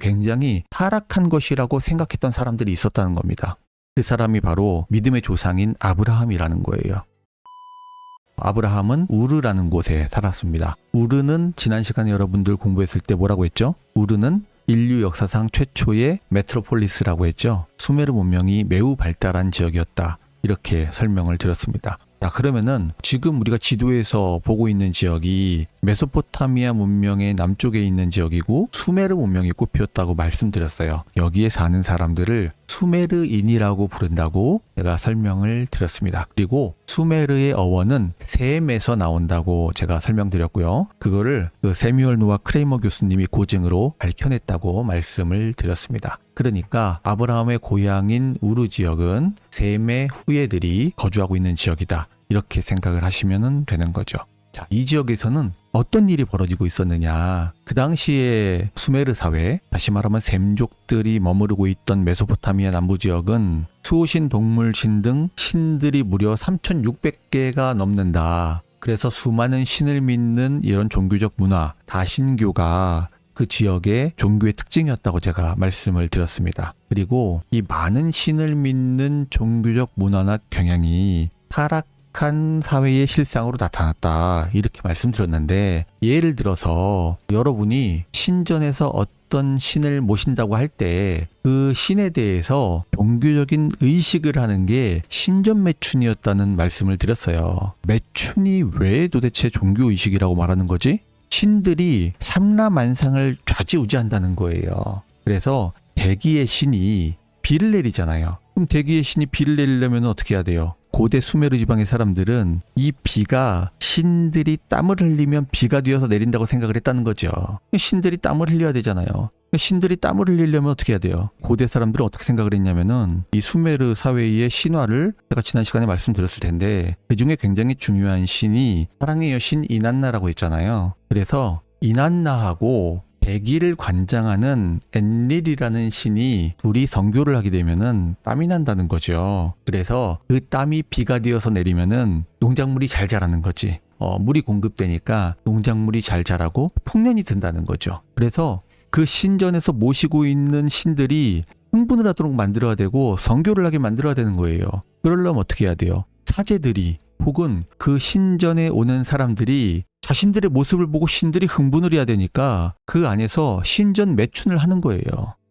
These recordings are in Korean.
굉장히 타락한 것이라고 생각했던 사람들이 있었다는 겁니다. 그 사람이 바로 믿음의 조상인 아브라함이라는 거예요. 아브라함은 우르라는 곳에 살았습니다. 우르는 지난 시간에 여러분들 공부했을 때 뭐라고 했죠? 우르는 인류 역사상 최초의 메트로폴리스라고 했죠. 수메르 문명이 매우 발달한 지역이었다. 이렇게 설명을 드렸습니다. 자, 그러면은 지금 우리가 지도에서 보고 있는 지역이 메소포타미아 문명의 남쪽에 있는 지역이고 수메르 문명이 꼽혔다고 말씀드렸어요. 여기에 사는 사람들을 수메르인이라고 부른다고 제가 설명을 드렸습니다. 그리고 수메르의 어원은 셈에서 나온다고 제가 설명드렸고요. 그거를 세뮤얼 노아 크레이머 교수님이 고증으로 밝혀냈다고 말씀을 드렸습니다. 그러니까 아브라함의 고향인 우르 지역은 셈의 후예들이 거주하고 있는 지역이다. 이렇게 생각을 하시면 되는 거죠. 자, 이 지역에서는 어떤 일이 벌어지고 있었느냐. 그 당시에 수메르 사회, 다시 말하면 셈족들이 머무르고 있던 메소포타미아 남부 지역은 수호신, 동물신 등 신들이 무려 3,600개가 넘는다. 그래서 수많은 신을 믿는 이런 종교적 문화, 다신교가 그 지역의 종교의 특징이었다고 제가 말씀을 드렸습니다. 그리고 이 많은 신을 믿는 종교적 문화나 경향이 타락한 사회의 실상으로 나타났다. 이렇게 말씀드렸는데, 예를 들어서 여러분이 신전에서 어떤 신을 모신다고 할 때 그 신에 대해서 종교적인 의식을 하는 게 신전 매춘이었다는 말씀을 드렸어요. 매춘이 왜 도대체 종교의식이라고 말하는 거지? 신들이 삼라만상을 좌지우지한다는 거예요. 그래서 대기의 신이 비를 내리잖아요. 그럼 대기의 신이 비를 내리려면 어떻게 해야 돼요? 고대 수메르 지방의 사람들은 이 비가 신들이 땀을 흘리면 비가 되어서 내린다고 생각을 했다는 거죠. 신들이 땀을 흘려야 되잖아요. 신들이 땀을 흘리려면 어떻게 해야 돼요? 고대 사람들은 어떻게 생각을 했냐면은 이 수메르 사회의 신화를 제가 지난 시간에 말씀드렸을 텐데, 그 중에 굉장히 중요한 신이 사랑의 여신 이난나라고 했잖아요. 그래서 이난나하고 대기를 관장하는 엔릴이라는 신이 둘이 성교를 하게 되면은 땀이 난다는 거죠. 그래서 그 땀이 비가 되어서 내리면은 농작물이 잘 자라는 거지. 물이 공급되니까 농작물이 잘 자라고 풍년이 든다는 거죠. 그래서 그 신전에서 모시고 있는 신들이 흥분을 하도록 만들어야 되고 성교를 하게 만들어야 되는 거예요. 그러려면 어떻게 해야 돼요? 사제들이 혹은 그 신전에 오는 사람들이 자신들의 모습을 보고 신들이 흥분을 해야 되니까 그 안에서 신전 매춘을 하는 거예요.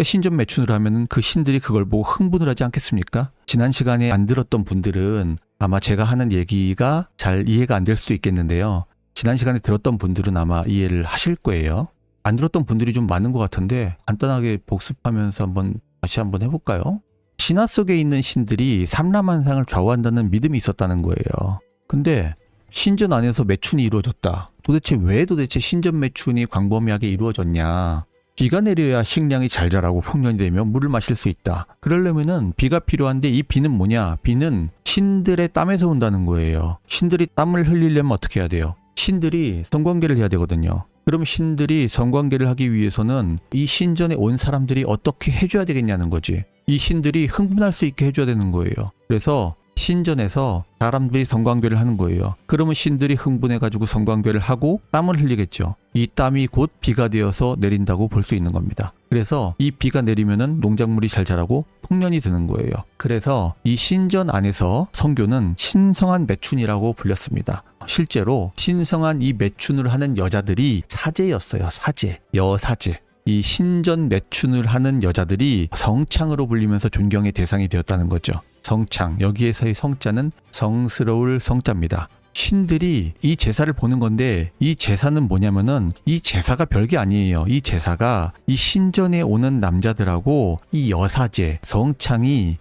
신전 매춘을 하면 그 신들이 그걸 보고 흥분을 하지 않겠습니까? 지난 시간에 안 들었던 분들은 아마 제가 하는 얘기가 잘 이해가 안 될 수도 있겠는데요. 지난 시간에 들었던 분들은 아마 이해를 하실 거예요. 안 들었던 분들이 좀 많은 것 같은데 간단하게 복습하면서 다시 한번 해볼까요? 신화 속에 있는 신들이 삼라만상을 좌우한다는 믿음이 있었다는 거예요. 근데 신전 안에서 매춘이 이루어졌다. 도대체 신전 매춘이 광범위하게 이루어졌냐? 비가 내려야 식량이 잘 자라고 풍년이 되면 물을 마실 수 있다. 그러려면은 비가 필요한데 이 비는 뭐냐? 비는 신들의 땀에서 온다는 거예요. 신들이 땀을 흘리려면 어떻게 해야 돼요? 신들이 성관계를 해야 되거든요. 그럼 신들이 성관계를 하기 위해서는 이 신전에 온 사람들이 어떻게 해줘야 되겠냐는 거지. 이 신들이 흥분할 수 있게 해줘야 되는 거예요. 그래서 신전에서 사람들이 성관계를 하는 거예요. 그러면 신들이 흥분해가지고 성관계를 하고 땀을 흘리겠죠. 이 땀이 곧 비가 되어서 내린다고 볼 수 있는 겁니다. 그래서 이 비가 내리면은 농작물이 잘 자라고 풍년이 드는 거예요. 그래서 이 신전 안에서 성교는 신성한 매춘이라고 불렸습니다. 실제로 신성한 이 매춘을 하는 여자들이 사제였어요. 사제, 여사제. 이 신전 매춘을 하는 여자들이 성창으로 불리면서 존경의 대상이 되었다는 거죠. 성창, 여기에서의 성자는 성스러울 성자입니다. 신들이 이 제사를 보는 건데, 이 제사는 뭐냐면은 이 제사가 별게 아니에요. 이 제사가 이 신전에 오는 남자들하고 이 여사제, 성창이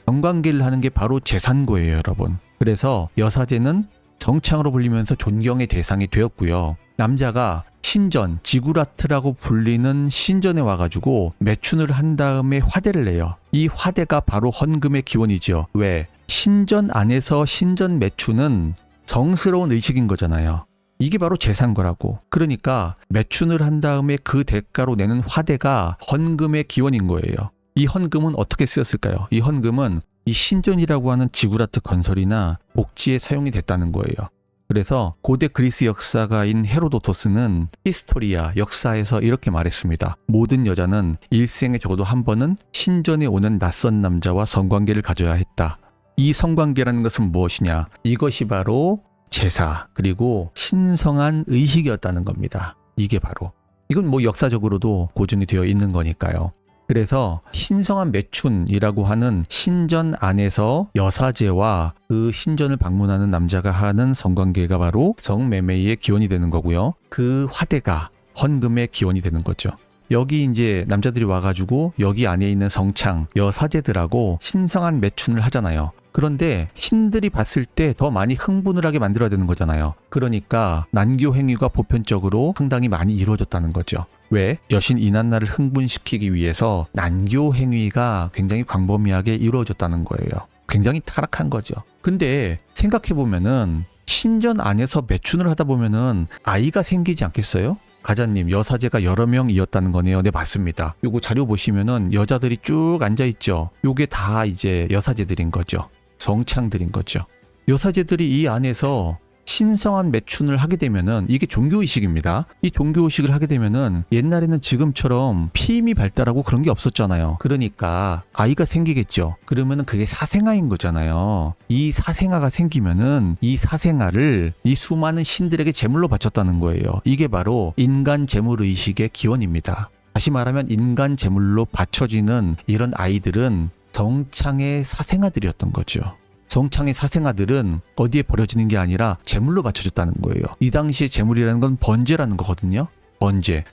성관계를 하는 게 바로 제사인 거예요, 여러분. 그래서 여사제는 성창으로 불리면서 존경의 대상이 되었고요. 남자가 신전, 지구라트라고 불리는 신전에 와가지고 매춘을 한 다음에 화대를 내요. 이 화대가 바로 헌금의 기원이죠. 왜? 신전 안에서 신전 매춘은 성스러운 의식인 거잖아요. 이게 바로 제사인 거라고. 그러니까 매춘을 한 다음에 그 대가로 내는 화대가 헌금의 기원인 거예요. 이 헌금은 어떻게 쓰였을까요? 이 헌금은 이 신전이라고 하는 지구라트 건설이나 복지에 사용이 됐다는 거예요. 그래서 고대 그리스 역사가인 헤로도토스는 히스토리아, 역사에서 이렇게 말했습니다. 모든 여자는 일생에 적어도 한 번은 신전에 오는 낯선 남자와 성관계를 가져야 했다. 이 성관계라는 것은 무엇이냐? 이것이 바로 제사, 그리고 신성한 의식이었다는 겁니다. 이게 바로. 이건 뭐 역사적으로도 고증이 되어 있는 거니까요. 그래서 신성한 매춘이라고 하는 신전 안에서 여사제와 그 신전을 방문하는 남자가 하는 성관계가 바로 성매매의 기원이 되는 거고요. 그 화대가 헌금의 기원이 되는 거죠. 여기 이제 남자들이 와가지고 여기 안에 있는 성창, 여사제들하고 신성한 매춘을 하잖아요. 그런데 신들이 봤을 때 더 많이 흥분을 하게 만들어야 되는 거잖아요. 그러니까 난교 행위가 보편적으로 상당히 많이 이루어졌다는 거죠. 왜? 여신 이난나를 흥분시키기 위해서 난교 행위가 굉장히 광범위하게 이루어졌다는 거예요. 굉장히 타락한 거죠. 근데 생각해보면은 신전 안에서 매춘을 하다 보면은 아이가 생기지 않겠어요? 가자님, 여사제가 여러 명이었다는 거네요. 네, 맞습니다. 요거 자료 보시면은 여자들이 쭉 앉아있죠. 요게 다 이제 여사제들인 거죠. 성창들인 거죠. 여사제들이 이 안에서 신성한 매춘을 하게 되면은 이게 종교의식입니다. 이 종교의식을 하게 되면은 옛날에는 지금처럼 피임이 발달하고 그런 게 없었잖아요. 그러니까 아이가 생기겠죠. 그러면은 그게 사생아인 거잖아요. 이 사생아가 생기면은 이 사생아를 이 수많은 신들에게 제물로 바쳤다는 거예요. 이게 바로 인간 제물의식의 기원입니다. 다시 말하면 인간 제물로 바쳐지는 이런 아이들은 성창의 사생아들이었던 거죠. 성창의 사생아들은 어디에 버려지는 게 아니라 제물로 바쳐졌다는 거예요. 이 당시에 제물이라는 건 번제라는 거거든요.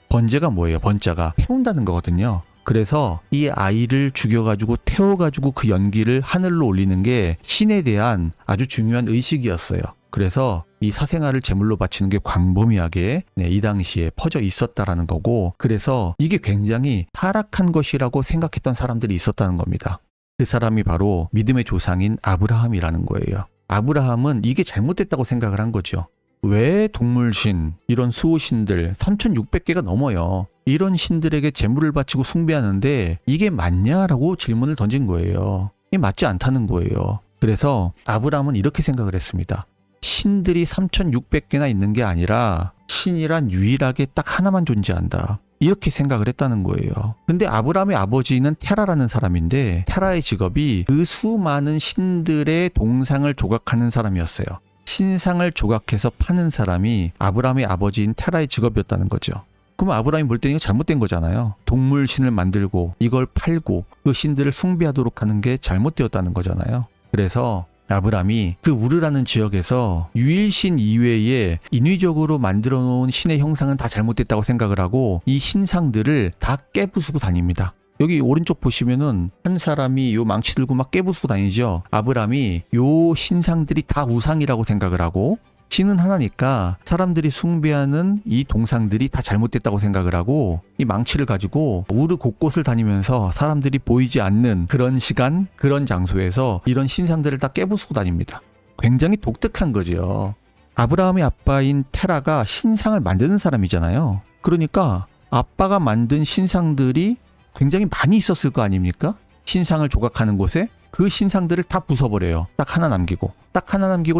번제가 뭐예요? 번자가 태운다는 거거든요. 그래서 이 아이를 죽여가지고 태워가지고 그 연기를 하늘로 올리는 게 신에 대한 아주 중요한 의식이었어요. 그래서 이 사생아를 제물로 바치는 게 광범위하게 이 당시에 퍼져 있었다라는 거고, 그래서 이게 굉장히 타락한 것이라고 생각했던 사람들이 있었다는 겁니다. 그 사람이 바로 믿음의 조상인 아브라함이라는 거예요. 아브라함은 이게 잘못됐다고 생각을 한 거죠. 왜 동물신, 이런 수호신들 3600개가 넘어요. 이런 신들에게 제물을 바치고 숭배하는데 이게 맞냐라고 질문을 던진 거예요. 이게 맞지 않다는 거예요. 그래서 아브라함은 이렇게 생각을 했습니다. 신들이 3600개나 있는 게 아니라 신이란 유일하게 딱 하나만 존재한다. 이렇게 생각을 했다는 거예요. 근데 아브라함의 아버지는 테라라는 사람인데 테라의 직업이 그 수많은 신들의 동상을 조각하는 사람이었어요. 신상을 조각해서 파는 사람이 아브라함의 아버지인 테라의 직업이었다는 거죠. 그럼 아브라함이 볼 때는 이거 잘못된 거잖아요. 동물신을 만들고 이걸 팔고 그 신들을 숭배하도록 하는 게 잘못되었다는 거잖아요. 그래서 아브라함이 그 우르라는 지역에서 유일신 이외에 인위적으로 만들어 놓은 신의 형상은 다 잘못됐다고 생각을 하고 이 신상들을 다 깨부수고 다닙니다. 여기 오른쪽 보시면은 한 사람이 요 망치 들고 막 깨부수고 다니죠. 아브라함이 요 신상들이 다 우상이라고 생각을 하고, 신은 하나니까 사람들이 숭배하는 이 동상들이 다 잘못됐다고 생각을 하고 이 망치를 가지고 우르 곳곳을 다니면서 사람들이 보이지 않는 그런 시간, 그런 장소에서 이런 신상들을 다 깨부수고 다닙니다. 굉장히 독특한 거죠. 아브라함의 아빠인 테라가 신상을 만드는 사람이잖아요. 그러니까 아빠가 만든 신상들이 굉장히 많이 있었을 거 아닙니까? 신상을 조각하는 곳에 그 신상들을 다 부숴버려요. 딱 하나 남기고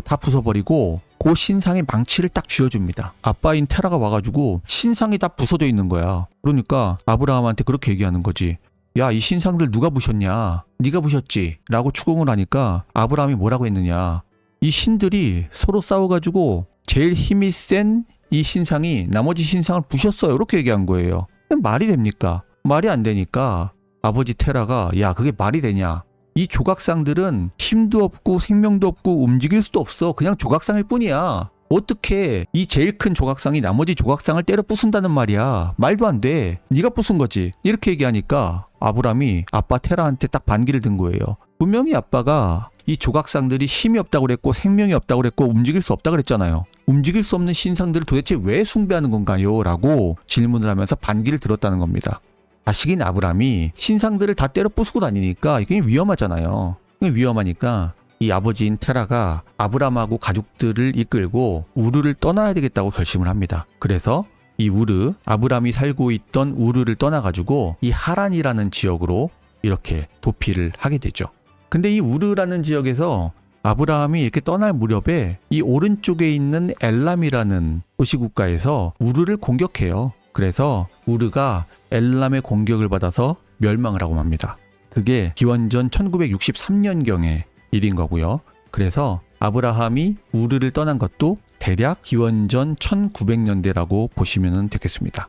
다 부숴버리고 그 신상의 망치를 딱 쥐어줍니다. 아빠인 테라가 와가지고 신상이 다 부서져 있는 거야. 그러니까 아브라함한테 그렇게 얘기하는 거지. 야, 이 신상들 누가 부셨냐? 네가 부셨지? 라고 추궁을 하니까 아브라함이 뭐라고 했느냐? 이 신들이 서로 싸워가지고 제일 힘이 센 이 신상이 나머지 신상을 부셨어요. 이렇게 얘기한 거예요. 말이 됩니까? 말이 안 되니까 아버지 테라가 야, 그게 말이 되냐? 이 조각상들은 힘도 없고 생명도 없고 움직일 수도 없어. 그냥 조각상일 뿐이야. 어떻게 이 제일 큰 조각상이 나머지 조각상을 때려 부순다는 말이야. 말도 안 돼. 네가 부순 거지. 이렇게 얘기하니까 아브라함이 아빠 테라한테 딱 반기를 든 거예요. 분명히 아빠가 이 조각상들이 힘이 없다고 그랬고 생명이 없다고 그랬고 움직일 수 없다고 그랬잖아요. 움직일 수 없는 신상들을 도대체 왜 숭배하는 건가요? 라고 질문을 하면서 반기를 들었다는 겁니다. 자식인 아브라함이 신상들을 다 때려 부수고 다니니까 이게 위험하잖아요. 위험하니까 이 아버지인 테라가 아브라함하고 가족들을 이끌고 우르를 떠나야 되겠다고 결심을 합니다. 그래서 이 우르, 아브라함이 살고 있던 우르를 떠나가지고 이 하란이라는 지역으로 이렇게 도피를 하게 되죠. 근데 이 우르라는 지역에서 아브라함이 이렇게 떠날 무렵에 이 오른쪽에 있는 엘람이라는 도시국가에서 우르를 공격해요. 그래서 우르가 엘람의 공격을 받아서 멸망을 하고 맙니다. 그게 기원전 1963년경의 일인 거고요. 그래서 아브라함이 우르를 떠난 것도 대략 기원전 1900년대라고 보시면 되겠습니다.